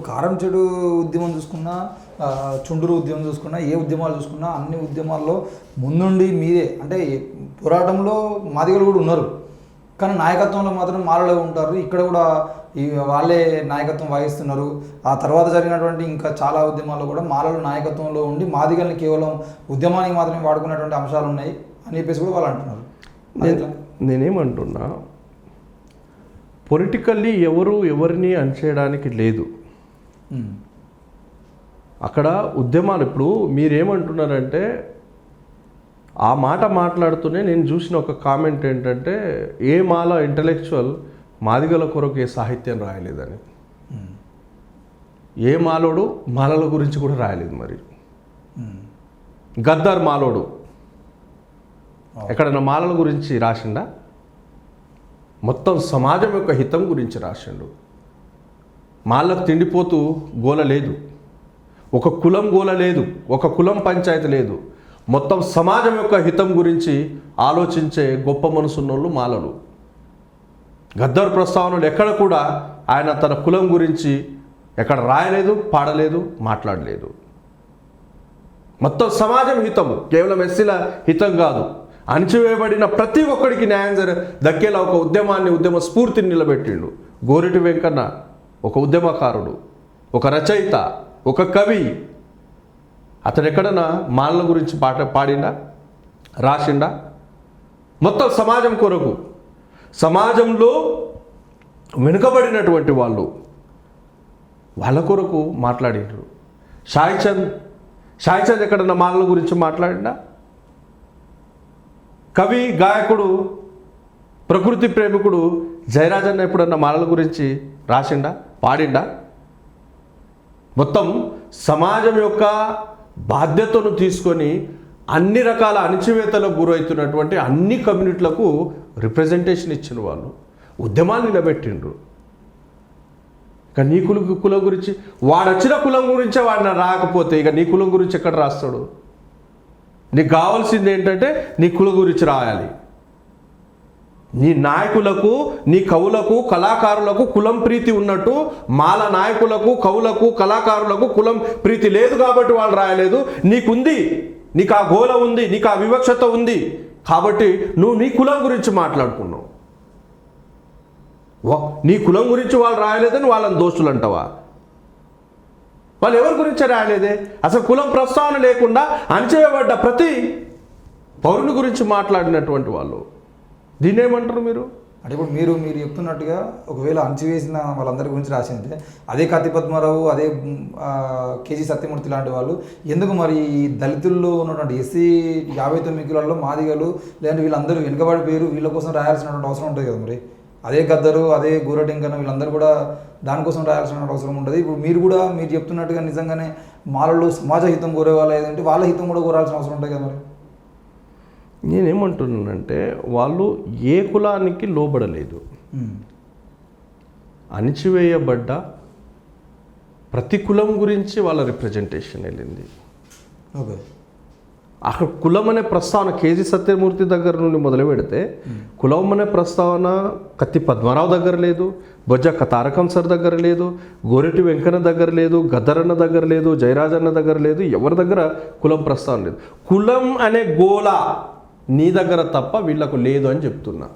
కారం చెడు ఉద్యమం చూసుకున్నా, చుండూరు ఉద్యమం చూసుకున్నా, ఏ ఉద్యమాలు చూసుకున్నా అన్ని ఉద్యమాల్లో ముందుండి మీరే అంటే పోరాటంలో మాదిగలు కూడా ఉన్నారు, కానీ నాయకత్వంలో మాత్రం మాలలు ఉంటారు. ఇక్కడ కూడా ఈ వాళ్ళే నాయకత్వం వహిస్తున్నారు. ఆ తర్వాత జరిగినటువంటి ఇంకా చాలా ఉద్యమాల్లో కూడా మాలలు నాయకత్వంలో ఉండి మాదిగల్ని కేవలం ఉద్యమానికి మాత్రమే వాడుకునేటువంటి అంశాలు ఉన్నాయి అని చెప్పేసి కూడా వాళ్ళు అంటున్నారు. నేనేమంటున్నా, పొలిటికల్లీ ఎవరిని అణచేయడానికి లేదు. అక్కడ ఉద్యమాలు ఇప్పుడు మీరేమంటున్నారంటే ఆ మాట మాట్లాడుతూనే నేను చూసిన ఒక కామెంట్ ఏంటంటే ఏ మాల ఇంటలెక్చువల్ మాదిగల కొరకు ఏ సాహిత్యం రాయలేదని. ఏ మాలోడు మాలల గురించి కూడా రాయలేదు. మరి గద్దర్ మాలోడు ఎక్కడన్నా మాలల గురించి రాసిండా? మొత్తం సమాజం యొక్క హితం గురించి రాసిండు. మాలకు తిండిపోతూ గోల లేదు, ఒక కులం గోల లేదు, ఒక కులం పంచాయతీ లేదు. మొత్తం సమాజం యొక్క హితం గురించి ఆలోచించే గొప్ప మనసున్నోళ్ళు మాలలు. గద్దర్ ప్రస్తావనలు ఎక్కడ కూడా ఆయన తన కులం గురించి ఎక్కడ రాయలేదు, పాడలేదు, మాట్లాడలేదు. మొత్తం సమాజం హితము, కేవలం ఎస్సీల హితం కాదు. అణచివేయబడిన ప్రతి ఒక్కడికి న్యాయం దక్కేలా ఒక ఉద్యమ స్ఫూర్తిని నిలబెట్టిండు. గోరిటి వెంకన్న ఒక ఉద్యమకారుడు, ఒక రచయిత, ఒక కవి. అతను ఎక్కడన్నా మాలల గురించి పాడిండా, రాసిండా? మొత్తం సమాజం కొరకు, సమాజంలో వెనుకబడినటువంటి వాళ్ళ కొరకు మాట్లాడిండ్రు. సాయి చంద్ ఎక్కడన్నా మాలల గురించి మాట్లాడిండా? కవి, గాయకుడు, ప్రకృతి ప్రేమికుడు జయరాజన్న ఎప్పుడన్నా మాలల గురించి రాసిండా, పాడిండా? మొత్తం సమాజం యొక్క బాధ్యతను తీసుకొని అన్ని రకాల అణచివేతలకు గురవుతున్నటువంటి అన్ని కమ్యూనిటీలకు రిప్రజెంటేషన్ ఇచ్చిన వాళ్ళు ఉద్యమాన్ని నిలబెట్టిండ్రు. ఇక నీ కులం గురించి వాడు వచ్చిన కులం గురించే వాడిని రాకపోతే ఇక నీ కులం గురించి ఎక్కడ రాస్తాడు? నీకు కావాల్సింది ఏంటంటే నీ కులం గురించి రాయాలి. నీ నాయకులకు, నీ కవులకు, కళాకారులకు కులం ప్రీతి ఉన్నట్టు మాల నాయకులకు, కవులకు, కళాకారులకు కులం ప్రీతి లేదు కాబట్టి వాళ్ళు రాయలేదు. నీకుంది, నీకు ఆ గోల ఉంది, నీకు ఆ వివక్షత ఉంది కాబట్టి నువ్వు నీ కులం గురించి మాట్లాడుకున్నావు. నీ కులం గురించి వాళ్ళు రాయలేదని వాళ్ళని దోషులు అంటావా? వాళ్ళు ఎవరి గురించి రాయలేదే? అసలు కులం ప్రస్తావన లేకుండా అణచివేయబడ్డ ప్రతి పౌరుని గురించి మాట్లాడినటువంటి వాళ్ళు. దీన్ని ఏమంటారు మీరు? అంటే ఇప్పుడు మీరు చెప్తున్నట్టుగా ఒకవేళ అణచివేసిన వాళ్ళందరి గురించి రాసిందే అదే కత్తి పద్మారావు, అదే కేజీ సత్యమూర్తి లాంటి వాళ్ళు ఎందుకు మరి దళితుల్లో ఉన్నటువంటి ఎస్సీ 59 కులాల్లో మాదిగలు లేదంటే వీళ్ళందరూ వెనుకబడిపోయారు, వీళ్ళ కోసం రాయాల్సినటువంటి అవసరం ఉంటుంది కదా? మరి అదే గద్దరు, అదే గోరటింకన్న వీళ్ళందరూ కూడా దానికోసం రాయాల్సిన అవసరం ఉంటుంది. ఇప్పుడు మీరు చెప్తున్నట్టుగా నిజంగానే మాలలో సమాజ హితం కోరేవాళ్ళు ఏదంటే వాళ్ళ హితం కూడా కోరాల్సిన అవసరం ఉంటుంది కదా? మరి నేనేమంటున్నానంటే వాళ్ళు ఏ కులానికి లోబడలేదు. అణచివేయబడ్డ ప్రతి కులం గురించి వాళ్ళ రిప్రజెంటేషన్ వెళ్ళింది. ఓకే, అక్కడ కులం అనే ప్రస్తావన కేజీ సత్యమూర్తి దగ్గర నుండి మొదలు పెడితే కులం అనే ప్రస్తావన కత్తి పద్మారావు దగ్గర లేదు, బొజ్జ తారకం సార్ దగ్గర లేదు, గోరెటి వెంకన్న దగ్గర లేదు, గద్దరన్న దగ్గర లేదు, జయరాజన్న దగ్గర లేదు, ఎవరి దగ్గర కులం ప్రస్తావన లేదు. కులం అనే గోల నీ దగ్గర తప్ప వీళ్ళకు లేదు అని చెప్తున్నా.